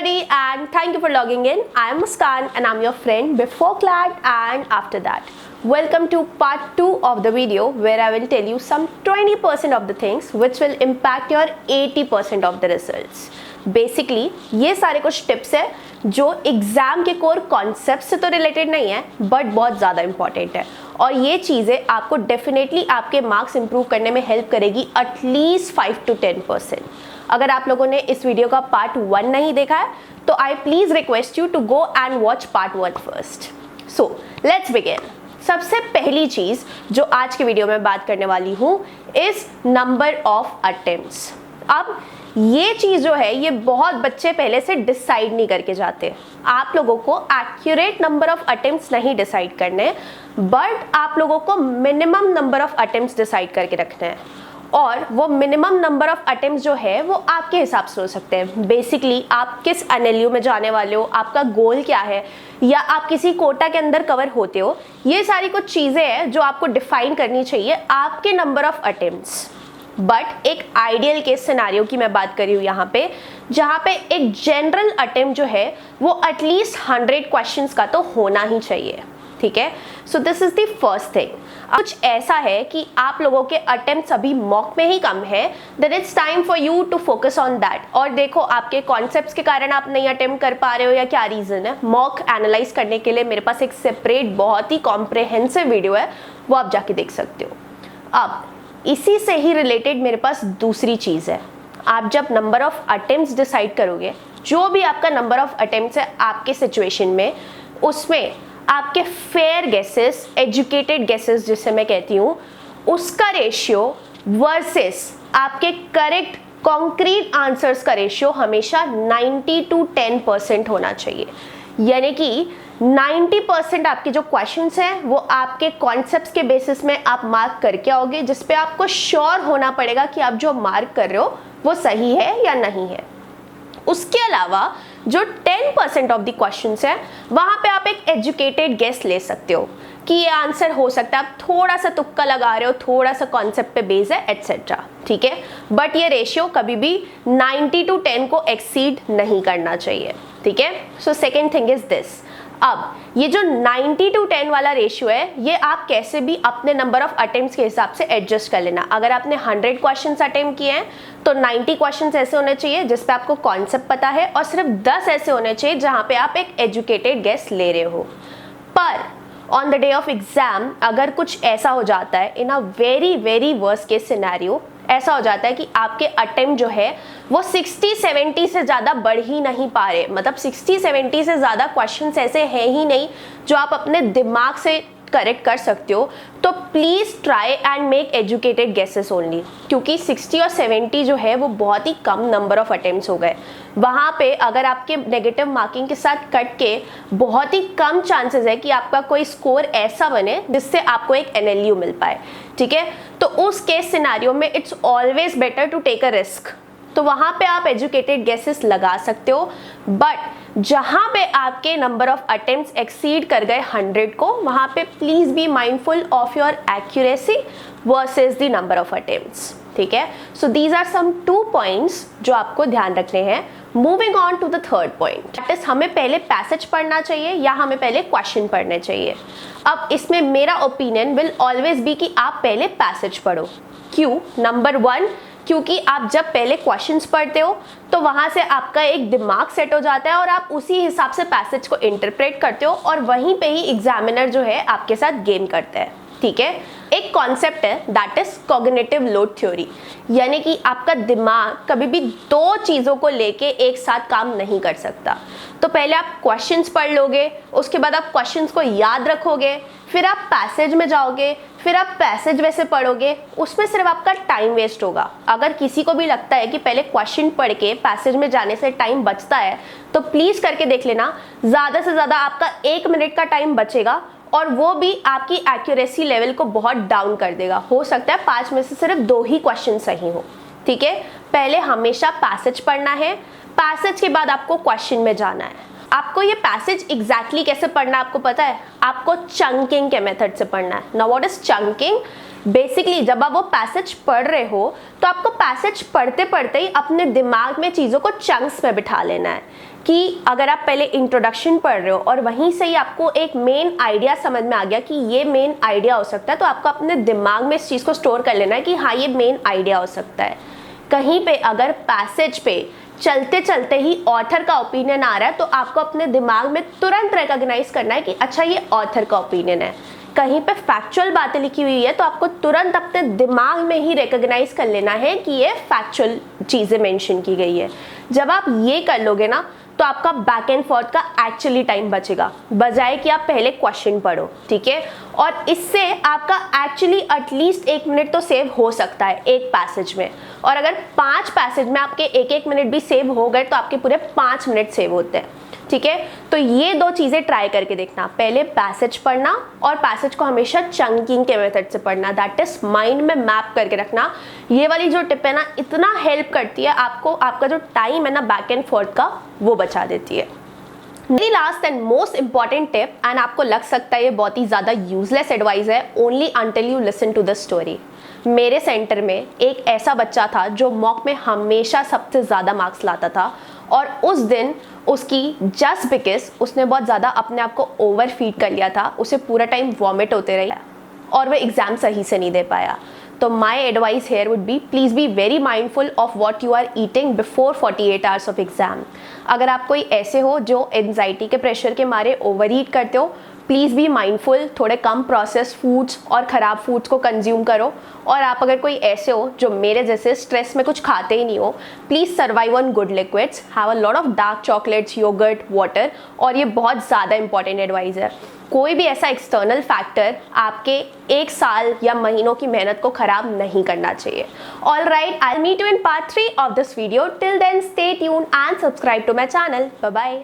everybody and thank you for logging in. I am Muskan and I am your friend before CLAT and after that. Welcome to part 2 of the video where I will tell you some 20% of the things which will impact your 80% of the results. Basically ये सारे कुछ tips है जो exam के core concept से तो related नहीं है बट बहुत ज़्यादा इंपॉर्टेंट है और ये चीज़ें आपको डेफिनेटली आपके मार्क्स इंप्रूव करने में हेल्प करेगी एटलीस्ट 5 to 10%. अगर आप लोगों ने इस वीडियो का पार्ट 1 नहीं देखा है तो I please request you to go and watch part 1 first. So let's begin. सबसे पहली चीज़ जो आज के वीडियो में बात करने वाली हूँ इज़ नंबर ऑफ अटेम्प्ट्स. अब ये चीज़ जो है ये बहुत बच्चे पहले से डिसाइड नहीं करके जाते. आप लोगों को एक्यूरेट नंबर ऑफ अटेम्प्ट्स नहीं डिसाइड करने बट आप लोगों को minimum number of attempts decide करके रखने हैं और वो मिनिमम नंबर ऑफ अटेम्प्ट्स जो है वो आपके हिसाब से हो सकते हैं. बेसिकली आप किस NLU में जाने वाले हो, आपका गोल क्या है या आप किसी कोटा के अंदर कवर होते हो, ये सारी कुछ चीज़ें हैं जो आपको डिफाइन करनी चाहिए आपके नंबर ऑफ अटेम्प्ट्स. बट एक आइडियल केस सिनारियो की मैं बात कर रही हूँ यहाँ पे जहाँ पे एक जनरल अटेम्प्ट जो है वो एटलीस्ट 100 क्वेश्चंस का तो होना ही चाहिए. ठीक है, so this is the first thing. कुछ ऐसा है कि आप लोगों के अटेम्प्ट्स अभी मॉक में ही कम है, then it's time for you to focus on that. और देखो आपके कॉन्सेप्ट्स के कारण आप नहीं अटेम्प्ट कर पा रहे हो या क्या रीज़न है, मॉक एनालाइज करने के लिए मेरे पास एक सेपरेट बहुत ही कॉम्प्रहेंसिव वीडियो है, वो आप जाके देख सकते हो. अब इसी से ही रिलेटेड मेरे पास दूसरी चीज़ है. आप जब नंबर ऑफ अटेम्प्ट्स डिसाइड करोगे, जो भी आपका नंबर ऑफ अटेम्प्ट्स है आपके सिचुएशन में, उसमें आपके फेयर गेसेस, एजुकेटेड गेसेस जिसे मैं कहती हूँ, उसका रेशियो वर्सेस आपके करेक्ट कॉन्क्रीट आंसर्स का रेशियो हमेशा 90 to 10% होना चाहिए. यानी कि 90% आपके जो क्वेश्चंस हैं वो आपके कॉन्सेप्ट्स के बेसिस में आप मार्क करके आओगे, जिस पे आपको श्योर होना पड़ेगा कि आप जो मार्क कर रहे हो वो सही है या नहीं है. उसके अलावा जो 10% ऑफ द क्वेश्चंस है वहाँ पे आप एक एजुकेटेड गेस ले सकते हो कि ये आंसर हो सकता है, आप थोड़ा सा तुक्का लगा रहे हो, थोड़ा सा कॉन्सेप्ट पे बेस है एटसेट्रा. ठीक है, बट ये रेशियो कभी भी 90 to 10 को एक्सीड नहीं करना चाहिए. ठीक है, so second thing is this. अब ये जो 90 to 10 वाला रेशियो है ये आप कैसे भी अपने नंबर ऑफ अटेम्प्ट्स के हिसाब से एडजस्ट कर लेना. अगर आपने 100 क्वेश्चंस अटेम्प्ट किए हैं तो 90 क्वेश्चंस ऐसे होने चाहिए जिस पे आपको कॉन्सेप्ट पता है और सिर्फ 10 ऐसे होने चाहिए जहाँ पे आप एक एजुकेटेड गेस ले रहे हो. पर on the day of exam अगर कुछ ऐसा हो जाता है, in a very very worst case scenario ऐसा हो जाता है कि आपके अटेम्प्ट जो है वो 60-70 से ज़्यादा बढ़ ही नहीं पा रहे, मतलब 60-70 से ज़्यादा क्वेश्चंस ऐसे हैं ही नहीं जो आप अपने दिमाग से करेक्ट कर सकते हो, तो please try and make educated guesses only. क्योंकि 60 और 70 जो है वो बहुत ही कम नंबर ऑफ अटेम्प्ट्स हो गए. वहाँ पे अगर आपके नेगेटिव मार्किंग के साथ कट के बहुत ही कम चांसेस है कि आपका कोई स्कोर ऐसा बने जिससे आपको एक NLU मिल पाए. ठीक है, तो उस केस सिनारियो में it's always better to take a risk. तो वहाँ पे आप एजुकेटेड गेसेस लगा सकते हो, बट जहाँ पे आपके नंबर ऑफ अटेम्प्ट्स एक्सीड कर गए 100 को, वहाँ पे please be mindful of your accuracy versus the number of attempts. ठीक है, so these are some 2 points जो आपको ध्यान रखने हैं. Moving on to the third point, that is हमें पहले पैसेज पढ़ना चाहिए या हमें पहले क्वेश्चन पढ़ने चाहिए. अब इसमें मेरा ओपिनियन विल ऑलवेज बी कि आप पहले पैसेज पढ़ो. क्यों? नंबर 1, क्योंकि आप जब पहले क्वेश्चंस पढ़ते हो तो वहाँ से आपका एक दिमाग सेट हो जाता है और आप उसी हिसाब से पैसेज को इंटरप्रेट करते हो और वहीं पे ही एग्जामिनर जो है आपके साथ गेम करता है. ठीक है, एक कॉन्सेप्ट है that is cognitive load theory, यानी कि आपका दिमाग कभी भी 2 चीज़ों को लेके एक साथ काम नहीं कर सकता. तो पहले आप क्वेश्चंस पढ़ लोगे, उसके बाद आप क्वेश्चंस को याद रखोगे, फिर आप पैसेज में जाओगे, फिर आप पैसेज वैसे पढ़ोगे, उसमें सिर्फ आपका टाइम वेस्ट होगा. अगर किसी को भी लगता है कि पहले क्वेश्चन पढ़ के पैसेज में जाने से टाइम बचता है तो प्लीज़ करके देख लेना. ज़्यादा से ज़्यादा आपका 1 मिनट का टाइम बचेगा और वो भी आपकी एक्यूरेसी लेवल को बहुत डाउन कर देगा. हो सकता है 5 में से सिर्फ 2 ही क्वेश्चन सही हो. ठीक है, पहले हमेशा पैसेज पढ़ना है, पैसेज के बाद आपको क्वेश्चन में जाना है. आपको ये पैसेज एग्जैक्टली कैसे पढ़ना है आपको पता है? आपको चंकिंग के मेथड से पढ़ना है. Now what is chunking? Basically जब आप वो पैसेज पढ़ रहे हो तो आपको पैसेज पढ़ते पढ़ते ही अपने दिमाग में चीज़ों को चंक्स में बिठा लेना है कि अगर आप पहले इंट्रोडक्शन पढ़ रहे हो और वहीं से ही आपको एक मेन आइडिया समझ में आ गया कि ये मेन आइडिया हो सकता है, तो आपको अपने दिमाग में इस चीज़ को स्टोर कर लेना है कि हाँ ये मेन आइडिया हो सकता है। कहीं पे अगर पैसेज पे चलते चलते ही ऑथर का ओपिनियन आ रहा है तो आपको अपने दिमाग में तुरंत रिकॉग्नाइज करना है कि अच्छा ये ऑथर का ओपिनियन है। कहीं पे फैक्चुअल बातें लिखी हुई है तो आपको तुरंत अपने दिमाग में ही रिकॉग्नाइज कर लेना है कि ये फैक्चुअल चीज़ें मेंशन की गई है। जब आप ये कर लोगे ना तो आपका बैक एंड फोर्थ का एक्चुअली टाइम बचेगा, बजाय कि आप पहले क्वेश्चन पढ़ो, ठीक है। और इससे आपका एक्चुअली एटलीस्ट 1 मिनट तो सेव हो सकता है एक पैसेज में, और अगर 5 पैसेज में आपके 1-1 मिनट भी सेव हो गए तो आपके पूरे 5 मिनट सेव होते हैं, ठीक है। तो ये 2 चीज़ें ट्राई करके देखना, पहले पैसेज पढ़ना और पैसेज को हमेशा चंकिंग के मेथड से पढ़ना, दैट इज माइंड में मैप करके रखना। ये वाली जो टिप है ना इतना हेल्प करती है आपको, आपका जो टाइम है ना बैक एंड फोर्थ का वो बचा देती है। मेरी last and most important tip, and आपको लग सकता है ये बहुत ही ज़्यादा यूजलेस एडवाइस है, only until you listen to the story. मेरे सेंटर में एक ऐसा बच्चा था जो मॉक में हमेशा सबसे ज़्यादा मार्क्स लाता था, और उस दिन उसकी जस्ट बिकॉज उसने बहुत ज़्यादा अपने आप को ओवर फीड कर लिया था, उसे पूरा टाइम वॉमिट होते रहे और वह एग्ज़ाम सही से नहीं दे पाया। तो my advice here would be please be very mindful of what you are eating before 48 hours of exam. अगर आप कोई ऐसे हो जो एनजाइटी के प्रेशर के मारे ओवर ईट करते हो, प्लीज़ बी माइंडफुल, थोड़े कम प्रोसेस फूड्स और ख़राब फूड्स को कंज्यूम करो। और आप अगर कोई ऐसे हो जो मेरे जैसे स्ट्रेस में कुछ खाते ही नहीं हो, please survive on good liquids, have a lot of dark chocolates, yoghurt, water. और ये बहुत ज़्यादा इंपॉर्टेंट एडवाइस है, कोई भी ऐसा एक्सटर्नल फैक्टर आपके 1 साल या महीनों की मेहनत को ख़राब नहीं करना चाहिए। All right, I will meet you in part 3 of this video. Till then stay tuned and subscribe to my channel. Bye bye.